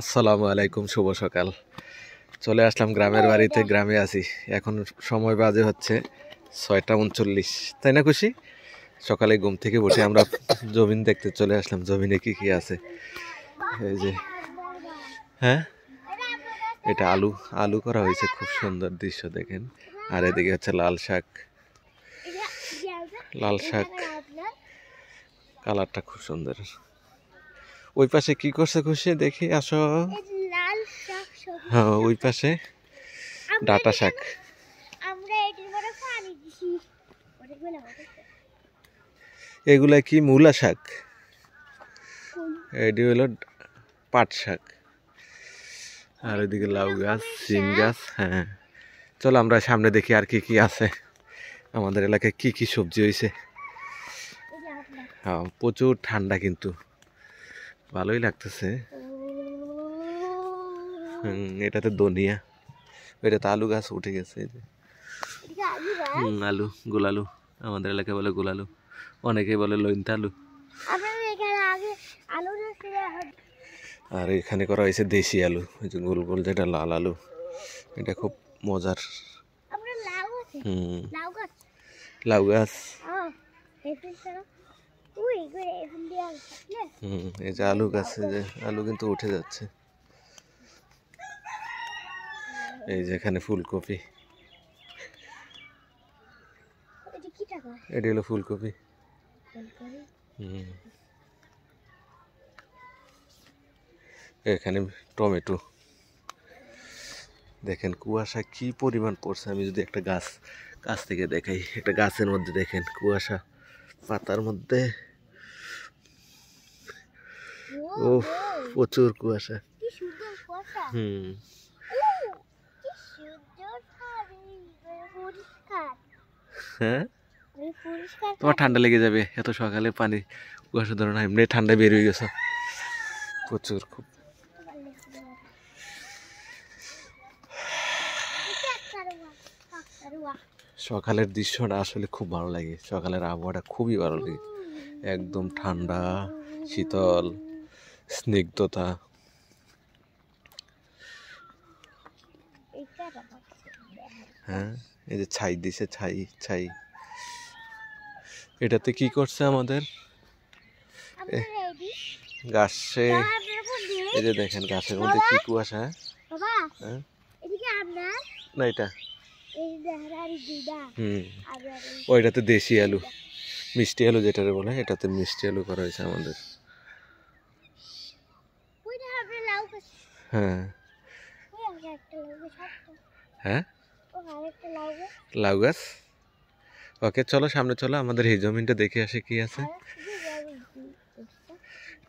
আসসালামু আলাইকুম, শুভ সকাল। চলে আসলাম গ্রামের বাড়িতে, গ্রামে আছি। এখন সময় বাজে হচ্ছে 6টা 39, তাই না খুশি? সকালে ঘুম থেকে বসে আমরা জমিন দেখতে চলে আসলাম, জমিনে কি কি আছে। এই যে, হ্যাঁ, এটা আলু আলু করা হয়েছে, খুব সুন্দর দৃশ্য দেখেন। আর এদিকে হচ্ছে লাল শাক, কালারটা খুব সুন্দর। ওই পাশে কি করছে খুশি, দেখি আসো। হ্যাঁ, ওই পাশে ডাটা শাক। এগুলা কি মূলা শাক? এটি হলো পাট শাক। আর এদিকে লাউ গাছ, সিম গাছ। হ্যাঁ, চলো আমরা সামনে দেখি আর কি কি আছে, আমাদের এলাকায় কি কি সবজি হয়েছে। হ্যাঁ, প্রচুর ঠান্ডা, কিন্তু ভালোই লাগতেছে। এটাতে ধনিয়া, এটাতে আলু গাছ উঠে গেছে। আলু, গোলালু, আমাদের এলাকায় বলে গোলালু, অনেকে বলে লইন্তা আলু। আর এখানে করা হয়েছে দেশি আলু, ওই যে গোল গোল যেটা লাল আলু, এটা খুব মজার। লাউ গাছ। এই যে আলু গাছে যে আলু কিন্তু উঠে যাচ্ছে। এই যে এখানে ফুলকপি, এটি হলো ফুলকপি। এখানে টমেটো। দেখেন কুয়াশা কি পরিমাণ পড়ছে। আমি যদি একটা গাছ কাছ থেকে দেখাই, একটা গাছের মধ্যে দেখেন কুয়াশা, পাতার মধ্যে ও প্রচুর কুয়াশা। হ্যাঁ, তোমার ঠান্ডা লেগে যাবে, এত সকালে পানি কুয়াশা ধরো না, এমনি ঠান্ডা বের হয়ে গেছে প্রচুর। খুব সকালের দৃশ্যটা আসলে খুব ভালো লাগে, সকালের আবহাওয়াটা খুবই ভালো লাগে, একদম ঠান্ডা, শীতল, স্নিগ্ধতা। হ্যাঁ, এই যে ছাই দিছে, ছাই ছাই। এটাতে কি করছে আমাদের গাছে, এই যে দেখেন গাছের মধ্যে কি কুয়াশা। হ্যাঁ, না এটা ওইটাতে দেশি আলু, মিষ্টি আলু যেটারে বলে, এটাতে মিষ্টি আলু করা হয়েছে আমাদের। হ্যাঁ হ্যাঁ, লাউ গাছ। ওকে, চলো সামনে চলো, আমাদের এই জমিনটা দেখে আসে কি আছে।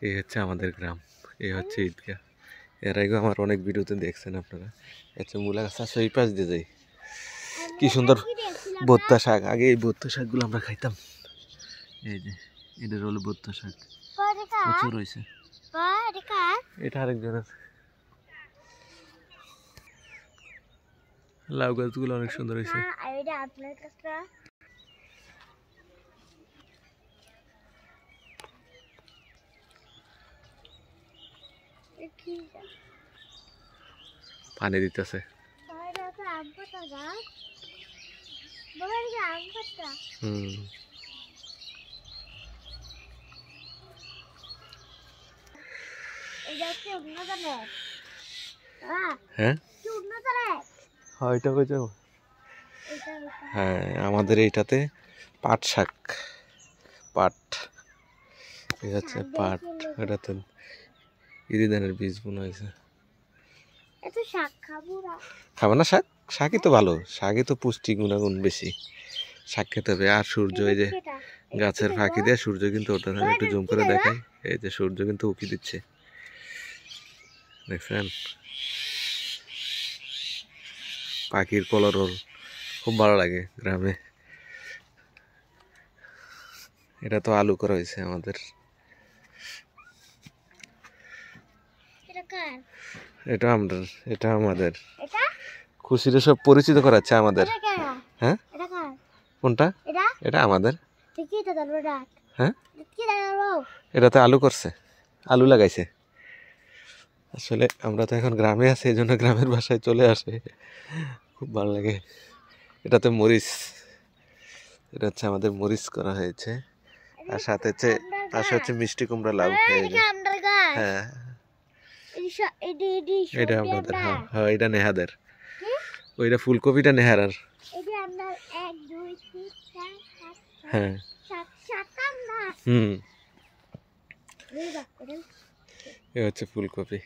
এই হচ্ছে আমাদের গ্রাম, এই হচ্ছে ঈদগাহ। এর আগে আমার অনেক ভিডিওতে দেখছেন আপনারা। হচ্ছে মূলা গাছ আছে, এই পাশ দিয়ে যাই। কি সুন্দর ভুট্টা শাক, আগে এই ভুট্টা শাকগুলো আমরা খাইতাম। এই যে এদের হলো ভুট্টা শাক, প্রচুর হয়েছে। এটা আরেকজনের। লাউ গাছগুলো অনেক সুন্দর হয়েছে। পানি দিতেছে। হ্যাঁ, হ্যাঁ, আমাদের এইটাতে পাট শাক, পাট, এই হচ্ছে পাট। এটাতে ইরিধানের বীজ বোনা হয়েছে। খাবো না শাক? শাকই তো ভালো, শাকই তো পুষ্টি গুণাগুণ বেশি, শাক খেতে হবে। আর সূর্য, এই যে গাছের ফাঁকি দিয়ে সূর্য কিন্তু ওটা, একটু জুম করে দেখাই, এই যে সূর্য কিন্তু উকি দিচ্ছে, দেখছেন? পাখির কলরল খুব ভালো লাগে গ্রামে। এটা তো আলু করা হয়েছে আমাদের। এটা আমাদের, এটা আমাদের খুশিরে সব পরিচিত করাচ্ছে আমাদের। হ্যাঁ, কোনটা? এটা আমাদের। হ্যাঁ, এটাতে আলু করছে, আলু লাগাইছে। আসলে আমরা তো এখন গ্রামে আছি, এই জন্য গ্রামের বাসায় চলে আসে, খুব ভালো লাগে। এটাতে মরিচ, এটা হচ্ছে আমাদের মরিচ করা হয়েছে, আর সাথে হচ্ছে পাশে হচ্ছে মিষ্টি কুমড়া লাউ। হ্যাঁ এটা আপনাদের, হ্যাঁ হ্যাঁ এটা নেহাদের, ওইটা ফুলকপিটা নেহারার। হ্যাঁ হুম, এ হচ্ছে ফুলকপি।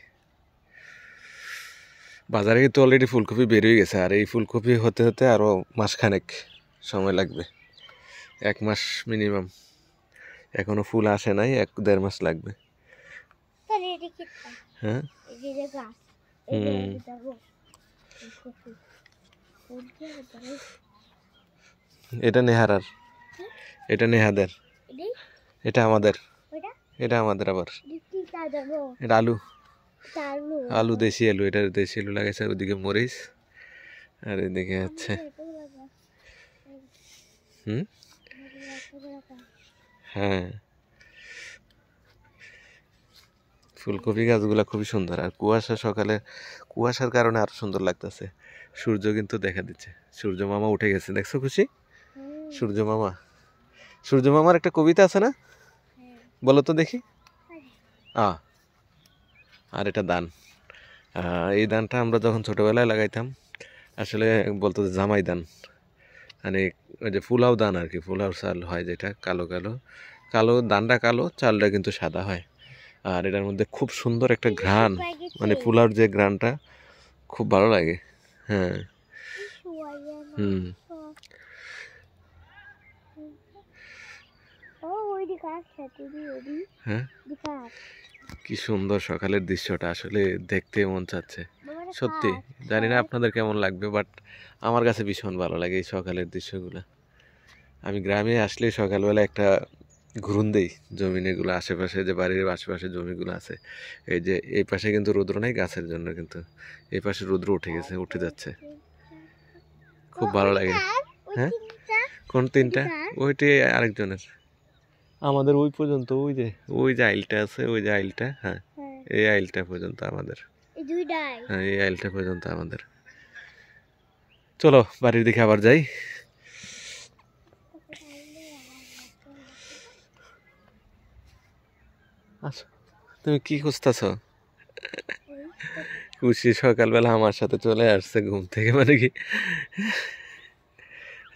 বাজারে কিন্তু অলরেডি ফুলকপি বের হয়ে গেছে, আর এই ফুলকপি হতে হতে আরো মাসখানেক সময় লাগবে, 1 মাস মিনিমাম। এখনো ফুল আসে নাই, 1-1.5 মাস লাগবে। হ্যাঁ এটা নেহারার, এটা নেহাদের, এটা আমাদের, এটা আমাদের আবার। এটা আলু, আলু দেশি আলু, এটা দেশি আলু লাগাইছে। ওইদিকে মরিচ, আর এদিকে হচ্ছে হ্যাঁ ফুলকপি গাছগুলা খুবই সুন্দর, আর কুয়াশা সকালে, কুয়াশার কারণে আরো সুন্দর লাগতেছে। সূর্য কিন্তু দেখা দিচ্ছে, সূর্য মামা উঠে গেছে, দেখছো খুশি? সূর্য মামা, সূর্য মামার একটা কবিতা আছে না, বলো তো দেখি। আর এটা দান, এই দানটা আমরা যখন ছোটবেলায় লাগাইতাম, আসলে বলতো জামাই দান, মানে ওই যে ফুলাও দান আর কি, ফুলাও চাল হয় যেটা কালো কালো, কালো দানটা কালো, চালটা কিন্তু সাদা হয়। আর এটার মধ্যে খুব সুন্দর একটা ঘ্রাণ, মানে পোলাওর যে ঘ্রাণটা খুব ভালো লাগে। হ্যাঁ হুম, হ্যাঁ কি সুন্দর সকালের দৃশ্যটা, আসলে দেখতে মন চাচ্ছে সত্যি। জানি না আপনাদের কেমন লাগবে, বাট আমার কাছে ভীষণ ভালো লাগে এই সকালের দৃশ্যগুলো। আমি গ্রামে আসলে সকালবেলা একটা ঘুরুন দেই জমিনেগুলো, আশেপাশে যে বাড়ির আশেপাশে জমিগুলো আছে। এই যে এই পাশে কিন্তু রৌদ্র নেই গাছের জন্য, কিন্তু এই পাশে রৌদ্র উঠে গেছে, উঠে যাচ্ছে, খুব ভালো লাগে। হ্যাঁ কোন 3টা? ওইটি আরেকজনের, আমাদের ওই পর্যন্ত, ওই যে আইলটা আছে, ওই যে আইলটা, হ্যাঁ এই আইলটা পর্যন্ত আমাদের, হ্যাঁ এই আইলটা পর্যন্ত আমাদের। চলো বাড়ির দিকে আবার যাই। আচ্ছা তুমি কি খুঁজতেছ? খুশি সকালবেলা আমার সাথে চলে আসছে ঘুম থেকে, মানে কি,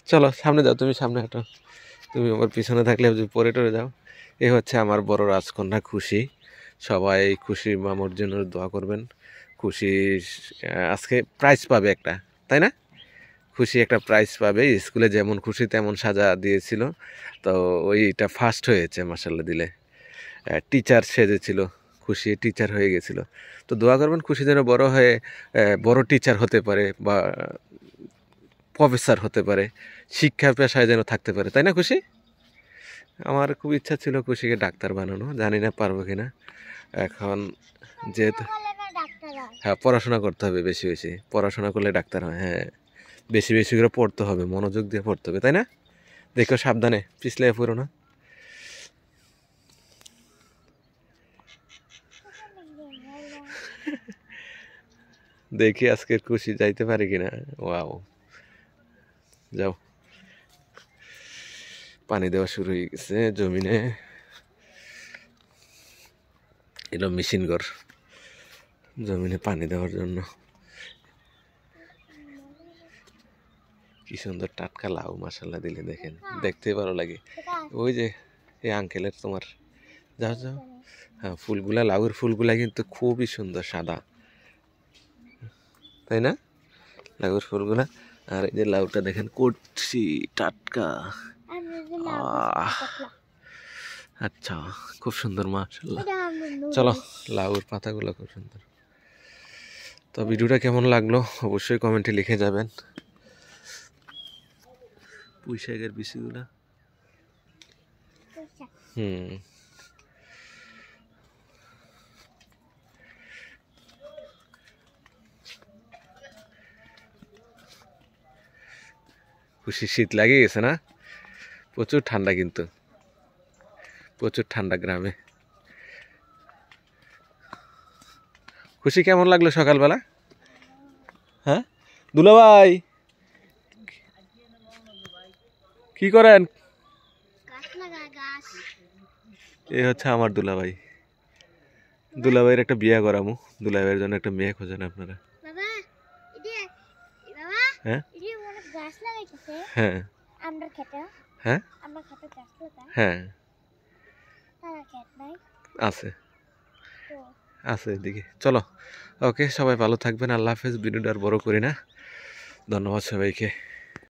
চলো সামনে যাও, তুমি সামনে হাঁটো, তুমি আমার পিছনে থাকলে যদি পরে টরে যাও। এ হচ্ছে আমার বড় রাজকন্যা খুশি, সবাই খুশি মামুর জন্য দোয়া করবেন। খুশি আজকে প্রাইজ পাবে একটা, তাই না? খুশি একটা প্রাইজ পাবে, স্কুলে যেমন খুশি তেমন সাজা দিয়েছিল, তো ওইটা ফার্স্ট হয়েছে মাসাল্লাহ দিলে। টিচার সেজেছিল, খুশি টিচার হয়ে গেছিল। তো দোয়া করবেন খুশি যেন বড় হয়ে বড় টিচার হতে পারে, বা প্রফেসর হতে পারে, শিক্ষা পেশায় যেন থাকতে পারে, তাই না খুশি? আমার খুব ইচ্ছা ছিল খুশিকে ডাক্তার বানানো, জানি না পারবো কিনা এখন, যেহেতু হ্যাঁ পড়াশোনা করতে হবে, বেশি বেশি পড়াশোনা করলে ডাক্তার হয়। হ্যাঁ বেশি বেশি করে পড়তে হবে, মনোযোগ দিয়ে পড়তে হবে, তাই না? দেখো সাবধানে পিছলে পড়ো না। দেখি আজকের খুশি যাইতে পারে কিনা। ওয়াও, যাও। পানি দেওয়া শুরু হয়ে গেছে জমিনে, এলো মেশিন ঘর জমিনে পানি দেওয়ার জন্য। কি সুন্দর টাটকা লাউ, মাসাল্লাহ দিলে দেখেন, দেখতে ভালো লাগে। ওই যে এই আঙ্কেলের, তোমার, যাও যাও। হ্যাঁ ফুলগুলা, লাউয়ের ফুলগুলা কিন্তু খুবই সুন্দর সাদা, তাই না? লাউয়ের ফুলগুলা, আর এই যে লাউটা দেখেন কচি টাটকা। আচ্ছা খুব সুন্দর মাশাআল্লাহ। চলো লাউয়ের পাতাগুলো খুব সুন্দর। তো ভিডিওটা কেমন লাগলো অবশ্যই কমেন্টে লিখে যাবেন। পুঁই শাকের বিচিগুলা, খুশি শীত লাগে গেছে না? প্রচুর ঠান্ডা, কিন্তু প্রচুর ঠান্ডা গ্রামে। খুশি কেমন লাগলো সকালবেলা? হ্যাঁ দুলাভাই কি করেন? এ হচ্ছে আমার দুলাভাই। দুলাভাইয়ের একটা বিয়ে করামু, দুলাভাইয়ের জন্য একটা মেয়ে খোঁজেন আপনারা। হ্যাঁ হ্যাঁ হ্যাঁ হ্যাঁ আছে আছে এদিকে। চলো ওকে, সবাই ভালো থাকবেন, আল্লাহ হাফেজ। ভিডিওটা আর বড় করি না, ধন্যবাদ সবাইকে।